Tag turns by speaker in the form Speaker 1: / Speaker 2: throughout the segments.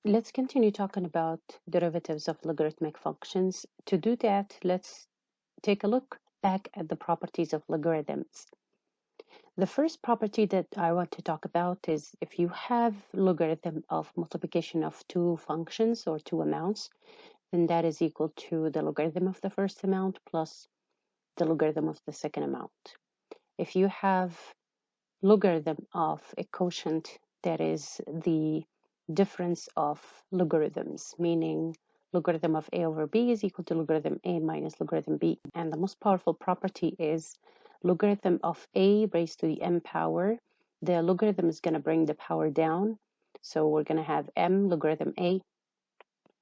Speaker 1: Let's continue talking about derivatives of logarithmic functions. To do that, let's take a look back at the properties of logarithms. The first property that I want to talk about is if you have logarithm of multiplication of two functions or two amounts, then that is equal to the logarithm of the first amount plus the logarithm of the second amount. If you have logarithm of a quotient, that is the difference of logarithms, meaning logarithm of a over b is equal to logarithm a minus logarithm b. And the most powerful property is logarithm of a raised to the m power. The logarithm is going to bring the power down, so we're going to have m logarithm a.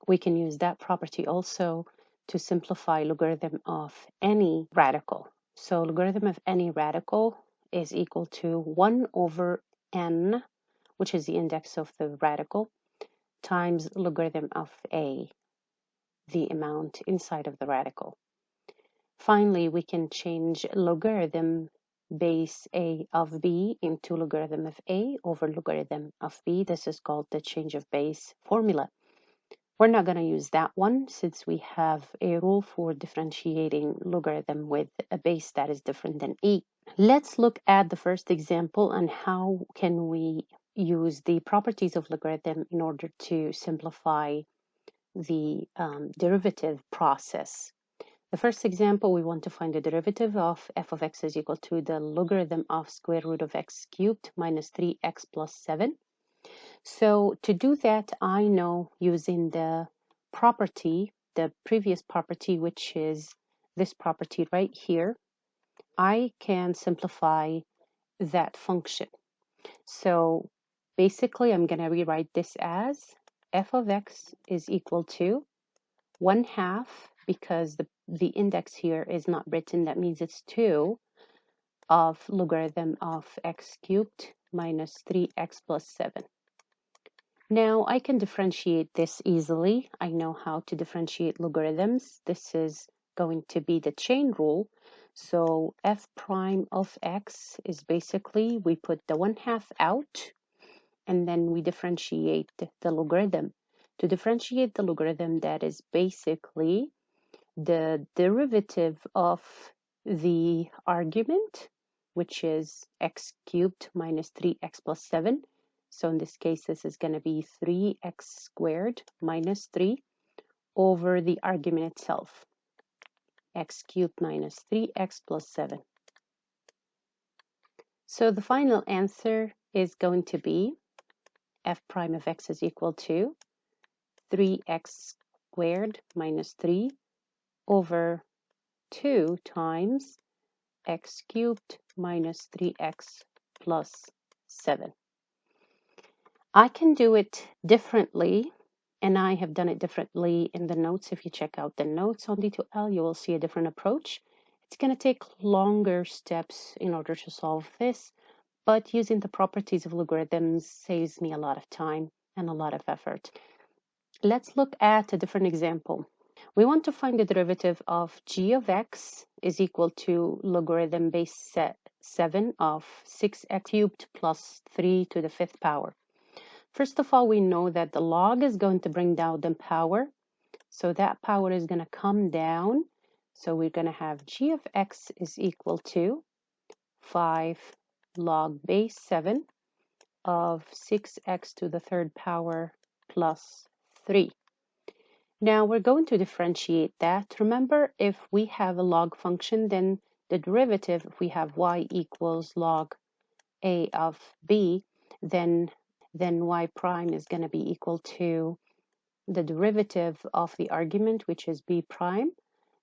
Speaker 1: We can use that property also to simplify logarithm of any radical. So logarithm of any radical is equal to 1 over n, which is the index of the radical, times logarithm of a, the amount inside of the radical. Finally, we can change logarithm base a of b into logarithm of a over logarithm of b. This is called the change of base formula. We're not going to use that one since we have a rule for differentiating logarithm with a base that is different than e. Let's look at the first example and how can we use the properties of logarithm in order to simplify the derivative process. The first example, we want to find the derivative of f of x is equal to the logarithm of square root of x cubed minus 3x plus 7. So to do that, I know using the property, the previous property, which is this property right here, I can simplify that function. So basically, I'm going to rewrite this as f of x is equal to 1/2, because the index here is not written. That means it's 2 of logarithm of x cubed minus 3x plus 7. Now I can differentiate this easily. I know how to differentiate logarithms. This is going to be the chain rule. So f prime of x is basically, we put the 1/2 out and then we differentiate the logarithm. To differentiate the logarithm, that is basically the derivative of the argument, which is x cubed minus 3x plus 7. So in this case, this is going to be 3x squared minus 3 over the argument itself, x cubed minus 3x plus 7. So the final answer is going to be f prime of x is equal to 3x squared minus 3 over 2 times x cubed minus 3x plus 7. I can do it differently, and I have done it differently in the notes. If you check out the notes on D2L, you will see a different approach. It's going to take longer steps in order to solve this, but using the properties of logarithms saves me a lot of time and a lot of effort. Let's look at a different example. We want to find the derivative of g of x is equal to logarithm base 7 of 6x cubed plus 3 to the 5th power. First of all, we know that the log is going to bring down the power. So that power is going to come down. So we're going to have g of x is equal to 5 log base 7 of 6x to the 3rd power plus 3. Now we're going to differentiate that. Remember, if we have a log function, then the derivative, if we have y equals log a of b, then y prime is going to be equal to the derivative of the argument, which is b prime,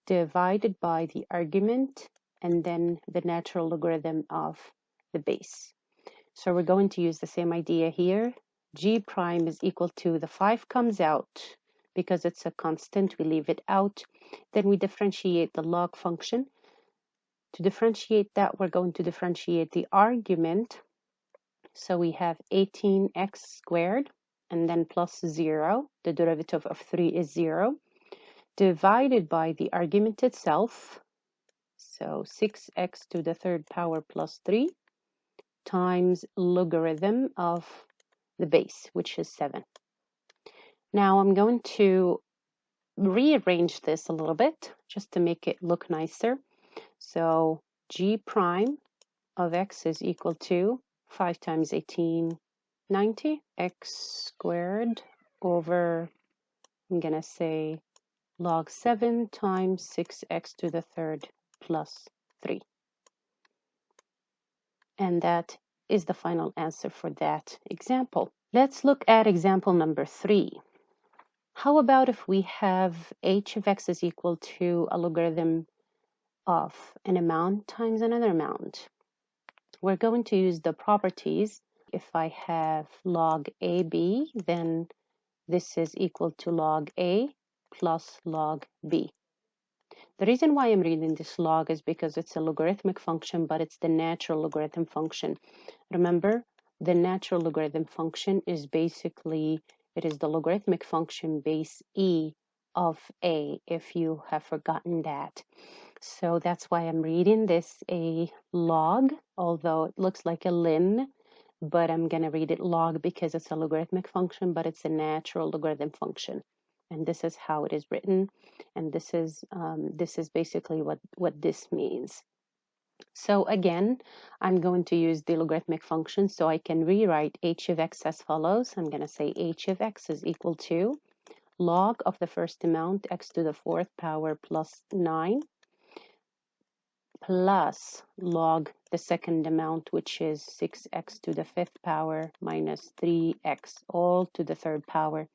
Speaker 1: divided by the argument, and then the natural logarithm of the base. So we're going to use the same idea here. G prime is equal to, the 5 comes out because it's a constant, we leave it out. Then we differentiate the log function. To differentiate that, we're going to differentiate the argument. So we have 18x squared and then plus 0. The derivative of 3 is 0. Divided by the argument itself. So 6x to the 3rd power plus 3 times logarithm of the base, which is 7. Now I'm going to rearrange this a little bit just to make it look nicer. So g prime of x is equal to 5 times 18, 90, x squared over, I'm going to say, log 7 times 6x to the third plus 3. And that is the final answer for that example. Let's look at example number 3. How about if we have h of x is equal to a logarithm of an amount times another amount? We're going to use the properties. If I have log AB, then this is equal to log A plus log B. The reason why I'm reading this log is because it's a logarithmic function, but it's the natural logarithm function. Remember, the natural logarithm function is basically, it is the logarithmic function base E of A, if you have forgotten that. So that's why I'm reading this a log, although it looks like a ln, but I'm going to read it log because it's a logarithmic function, but it's a natural logarithm function. And this is how it is written. And this is basically what this means. So again, I'm going to use the logarithmic function, so I can rewrite h of x as follows. I'm going to say h of x is equal to log of the first amount, x to the fourth power plus 9, plus log the second amount, which is 6x to the fifth power minus 3x, all to the third power.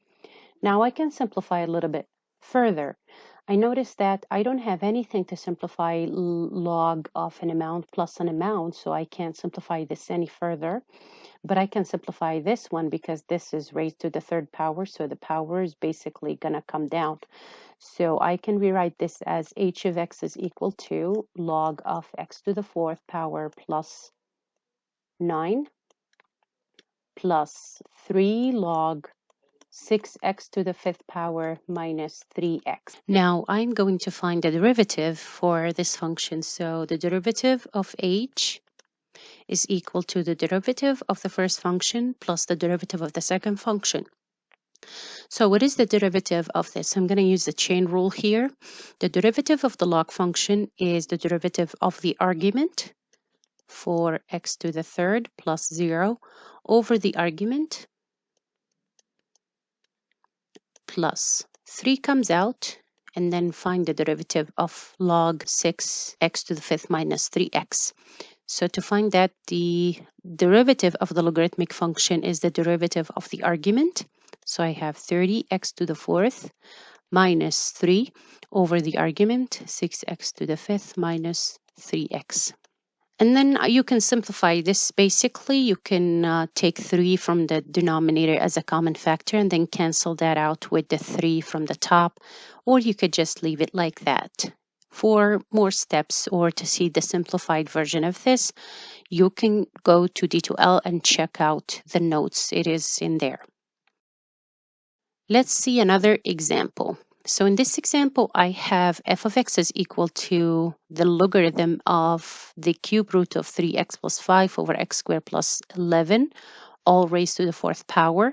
Speaker 1: Now I can simplify a little bit further. I notice that I don't have anything to simplify log of an amount plus an amount, so I can't simplify this any further. But I can simplify this one because this is raised to the third power, so the power is basically going to come down. So I can rewrite this as h of x is equal to log of x to the fourth power plus 9 plus 3 log 6x to the fifth power minus 3x. Now I'm going to find the derivative for this function. So the derivative of h is equal to the derivative of the first function plus the derivative of the second function. So what is the derivative of this? I'm going to use the chain rule here. The derivative of the log function is the derivative of the argument for x to the third plus 0 over the argument plus 3 comes out, and then find the derivative of log 6x to the fifth minus 3x. So to find that, the derivative of the logarithmic function is the derivative of the argument. So I have 30x to the fourth minus 3 over the argument 6x to the fifth minus 3x. And then you can simplify this. Basically, you can take 3 from the denominator as a common factor and then cancel that out with the 3 from the top, or you could just leave it like that. For more steps or to see the simplified version of this, you can go to D2L and check out the notes. It is in there. Let's see another example. So in this example, I have f of x is equal to the logarithm of the cube root of 3x plus 5 over x squared plus 11, all raised to the fourth power.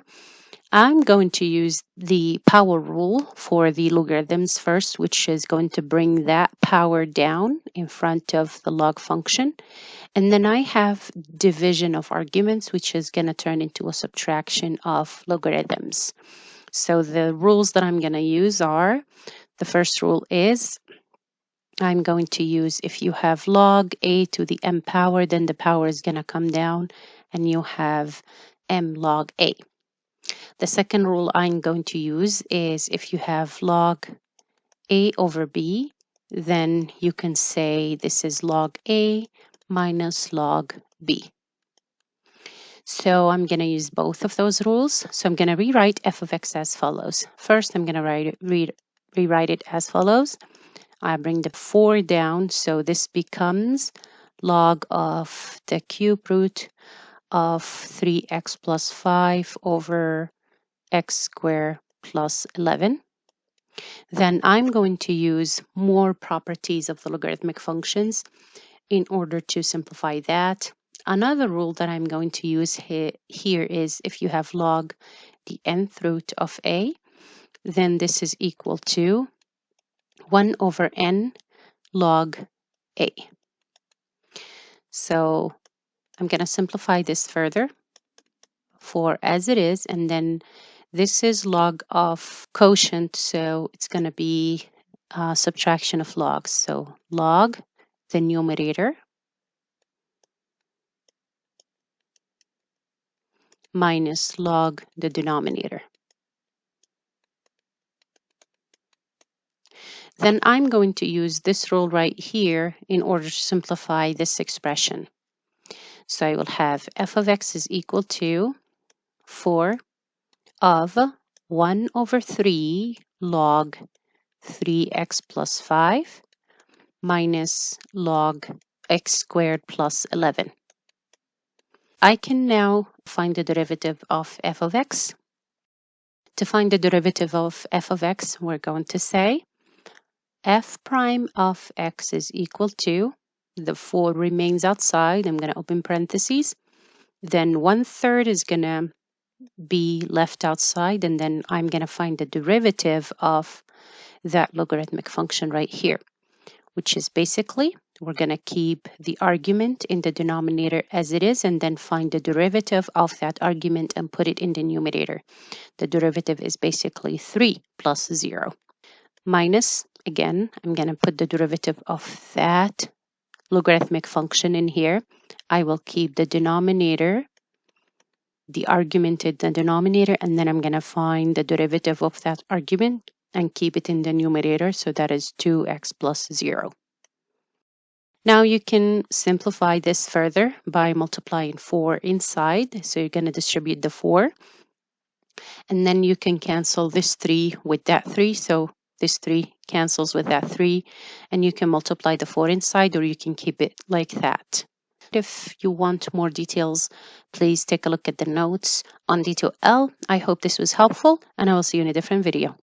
Speaker 1: I'm going to use the power rule for the logarithms first, which is going to bring that power down in front of the log function. And then I have division of arguments, which is going to turn into a subtraction of logarithms. So the rules that I'm going to use are, the first rule is I'm going to use, if you have log a to the m power, then the power is going to come down and you have m log a. The second rule I'm going to use is if you have log a over b, then you can say this is log a minus log b. So I'm going to use both of those rules. So I'm going to rewrite f of x as follows. First, I'm going to rewrite it as follows. I bring the 4 down, so this becomes log of the cube root of 3x plus 5 over x squared plus 11. Then I'm going to use more properties of the logarithmic functions in order to simplify that. Another rule that I'm going to use here is if you have log the nth root of a, then this is equal to 1 over n log a. So I'm going to simplify this further for as it is, and then this is log of quotient, so it's going to be subtraction of logs. So log the numerator minus log the denominator. Then I'm going to use this rule right here in order to simplify this expression. So I will have f of x is equal to 4 of 1 over 3 log 3x plus 5 minus log x squared plus 11. I can now find the derivative of f of x. To find the derivative of f of x, we're going to say f prime of x is equal to, the 4 remains outside, I'm going to open parentheses, then 1/3 is going to be left outside, and then I'm going to find the derivative of that logarithmic function right here, which is basically we're going to keep the argument in the denominator as it is and then find the derivative of that argument and put it in the numerator. The derivative is basically 3 plus 0. Minus, again, I'm going to put the derivative of that logarithmic function in here. I will keep the denominator, the argument in the denominator, and then I'm going to find the derivative of that argument and keep it in the numerator. So that is 2x plus 0. Now you can simplify this further by multiplying 4 inside. So you're going to distribute the 4. And then you can cancel this 3 with that 3. So this 3 cancels with that 3. And you can multiply the 4 inside, or you can keep it like that. If you want more details, please take a look at the notes on detail L. I hope this was helpful, and I will see you in a different video.